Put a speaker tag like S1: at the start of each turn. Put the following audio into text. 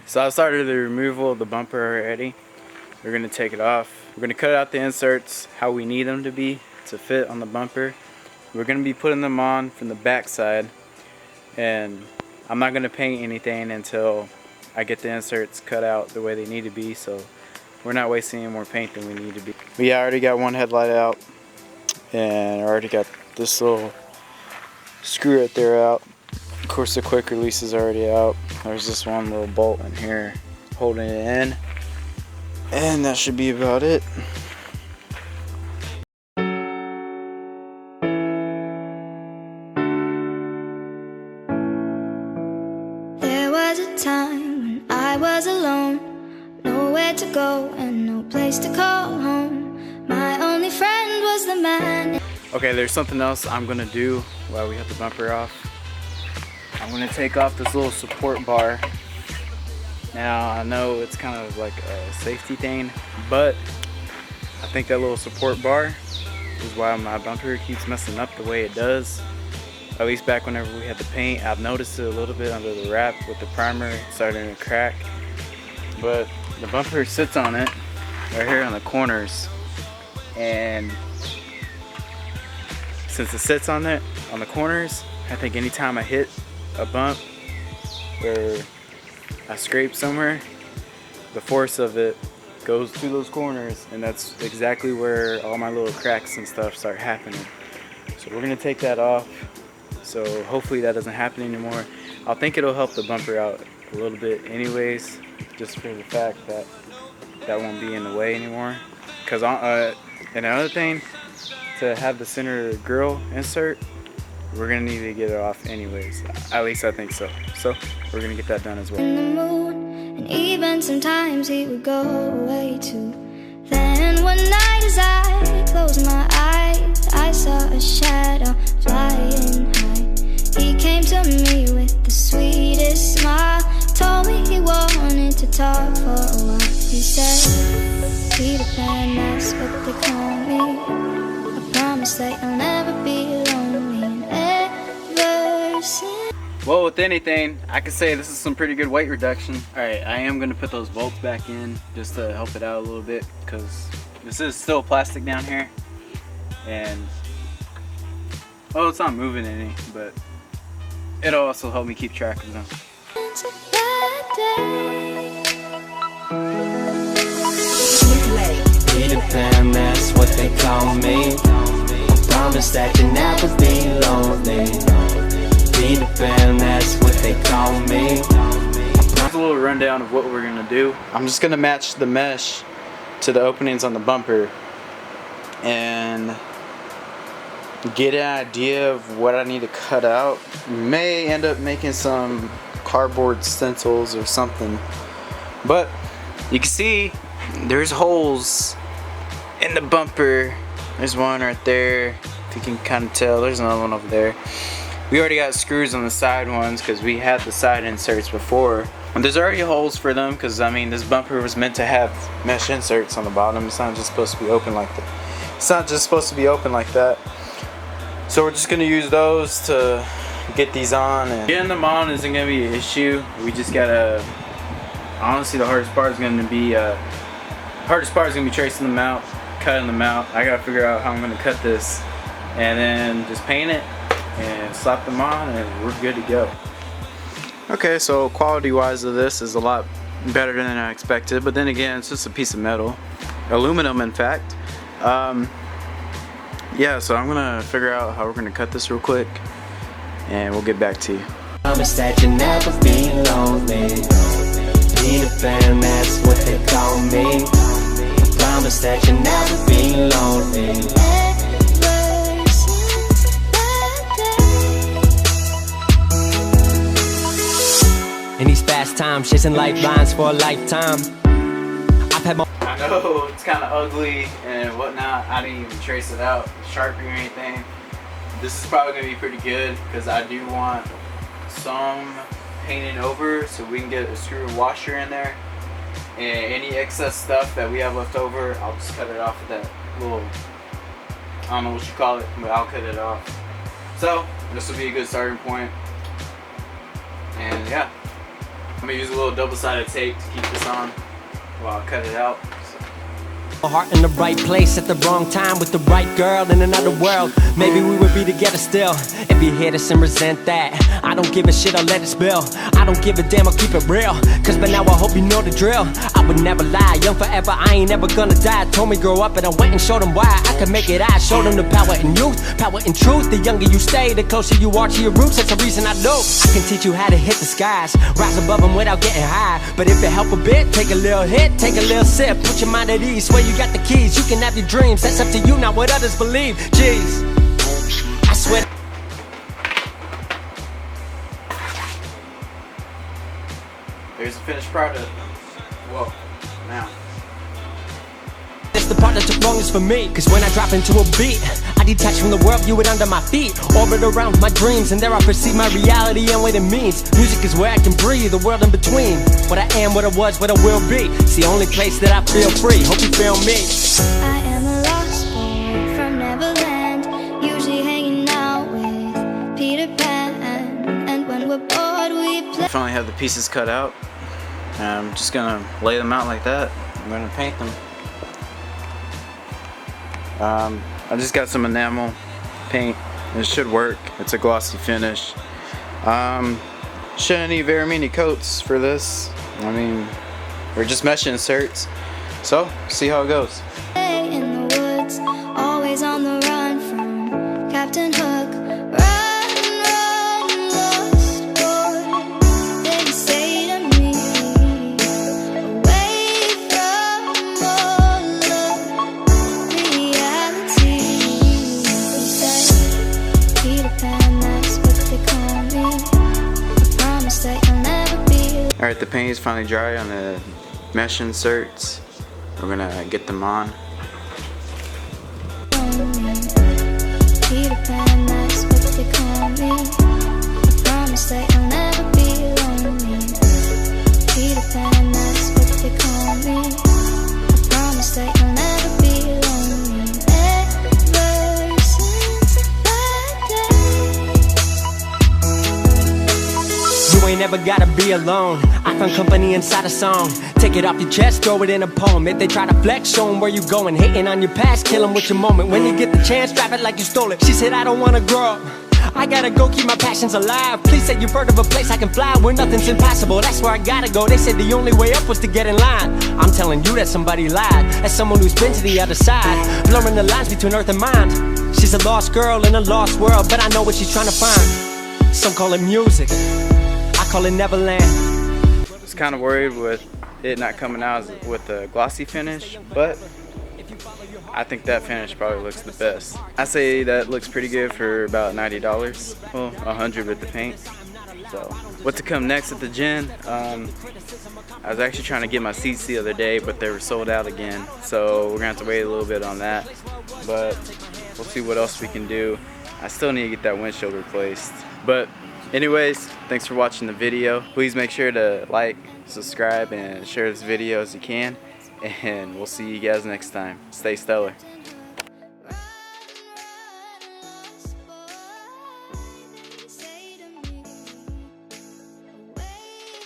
S1: So I started the removal of the bumper already. We're gonna take it off. We're gonna cut out the inserts how we need them to be to fit on the bumper. We're gonna be putting them on from the back side, and I'm not gonna paint anything until I get the inserts cut out the way they need to be, so we're not wasting any more paint than we need to be. But yeah, I already got one headlight out, and I already got this little screw right there out. Of course the quick release is already out. There's this one little bolt in here holding it in, and that should be about it.
S2: There was a time when I was alone, nowhere to go and no place to call home. My only friend was the man.
S1: Okay, there's something else I'm gonna do while we have the bumper off. I'm gonna take off this little support bar. Now I know it's kind of like a safety thing, but I think that little support bar is why my bumper keeps messing up the way it does. At least back whenever we had the paint, I've noticed it a little bit under the wrap with the primer starting to crack. But the bumper sits on it right here on the corners, and since it sits on it on the corners, I think anytime I hit a bump or I scrape somewhere, the force of it goes through those corners, and that's exactly where all my little cracks and stuff start happening. So we're gonna take that off, so hopefully that doesn't happen anymore. I think it'll help the bumper out a little bit anyways, just for the fact that that won't be in the way anymore. Because and another thing, to have the center grill insert, we're gonna need to get it off anyways. At least I think so. So we're gonna get that done as well.
S2: In the mood, and even sometimes he would go away too. Then one night as I closed my eyes, I saw a shadow flying high. He came to me with the sweetest smile, told me he wanted to talk for a while. He said, Peter Pan, that's what they call me. I promise that you'll never be lonely ever since.
S1: Well, with anything, I could say this is some pretty good weight reduction. Alright, I am going to put those bolts back in just to help it out a little bit, because this is still plastic down here. And, well, it's not moving any, but it'll also help me keep track of them.
S2: It's a bad day.
S3: Peter Pan, that's what they call me. I promise that you'll never be lonely. Peter Pan, that's what they call me.
S1: Here's a little rundown of what we're gonna do. I'm just gonna match the mesh to the openings on the bumper and get an idea of what I need to cut out. May end up making some cardboard stencils or something, but you can see there's holes in the bumper. There's one right there, if you can kind of tell. There's another one over there. We already got screws on the side ones because we had the side inserts before. And there's already holes for them because, I mean, this bumper was meant to have mesh inserts on the bottom. It's not just supposed to be open like that. It's not just supposed to be open like that. So we're just gonna use those to get these on. And getting them on isn't gonna be an issue. We just gotta, honestly, the hardest part is gonna be tracing them out, cutting them out. I gotta figure out how I'm gonna cut this, and then just paint it and slap them on, and we're good to go. Okay, so quality wise of this is a lot better than I expected, but then again, it's just a piece of metal, aluminum in fact. Yeah, so I'm gonna figure out how we're gonna cut this real quick, and we'll get back to you.
S3: Promise that you'll never be lonely. Peter Pan, that's what they call me. I promise that you'll never be lonely. In these fast times, chasing lifelines for a lifetime. I've had my
S1: I know it's kind of ugly and whatnot. I didn't even trace it out, Sharpie or anything. This is probably gonna be pretty good because I do want some painted over so we can get a screw washer in there. And any excess stuff that we have left over, I'll just cut it off with that little, I don't know what you call it, but I'll cut it off. So this will be a good starting point. And yeah, I'm gonna use a little double-sided tape to keep this on while I cut it out.
S3: My heart in the right place at the wrong time with the right girl in another world. Maybe we would be together still. If you hate us and resent that, I don't give a shit, I'll let it spill. I don't give a damn, I'll keep it real. Cause by now I hope you know the drill. I would never lie, young forever, I ain't never gonna die. Told me grow up and I went and showed them why I could make it. I showed them the power in youth, power in truth. The younger you stay, the closer you are to your roots. That's the reason I know I can teach you how to hit the skies, rise above them without getting high. But if it help a bit, take a little hit, take a little sip, put your mind at ease. Swear you got the keys, you can have your dreams. That's up to you, not what others believe. Jeez, I swear.
S1: There's the finished product. Whoa, now.
S3: It's the part that took longest for me. Cause when I drop into a beat, I detach from the world, view it under my feet. Orbit around my dreams, and there I perceive my reality and what it means. Music is where I can breathe, the world in between. What I am, what I was, what I will be. It's the only place that I feel free. Hope you feel me.
S2: I am a lost boy from Neverland, usually hanging out with Peter Pan. And when we're bored, we play.
S1: I finally have the pieces cut out. I'm just gonna lay them out like that. I'm gonna paint them. I just got some enamel paint. It should work. It's a glossy finish. Shouldn't need very many coats for this. I mean, we're just mesh inserts. So, see how it goes.
S2: In the woods, always on the run from Captain Hook. Run, run, lost boy, they say to me, away from all of reality. They say, Peter Pan, that's what they call me. I promise that you'll never be.
S1: Alright, the paint is finally dry on the mesh inserts. We're gonna get them on.
S2: Peter Pan, that's what they call me. I promise that you'll never be lonely. Peter Pan, that's what they call me. I promise that you'll never be lonely. Ever since that day.
S3: You ain't never gotta be alone. I found company inside a song. Take it off your chest, throw it in a poem. If they try to flex, show them where you going. Hating on your past, kill them with your moment. When you get the chance, drop it like you stole it. She said, I don't wanna grow up, I gotta go keep my passions alive. Please say you've heard of a place I can fly where nothing's impossible. That's where I gotta go. They said the only way up was to get in line. I'm telling you that somebody lied. As someone who's been to the other side, blurring the lines between earth and mind. She's a lost girl in a lost world, but I know what she's trying to find. Some call it music, I call it Neverland.
S1: I was kind of worried with it not coming out with a glossy finish, but I think that finish probably looks the best. I say that looks pretty good for about $90. Well, $100 with the paint. So, what to come next at the gym? I was actually trying to get my seats the other day, but they were sold out again. So we're gonna have to wait a little bit on that. But we'll see what else we can do. I still need to get that windshield replaced. But anyways, thanks for watching the video. Please make sure to like, subscribe, and share this video as you can. And we'll see you guys next time. Stay stellar.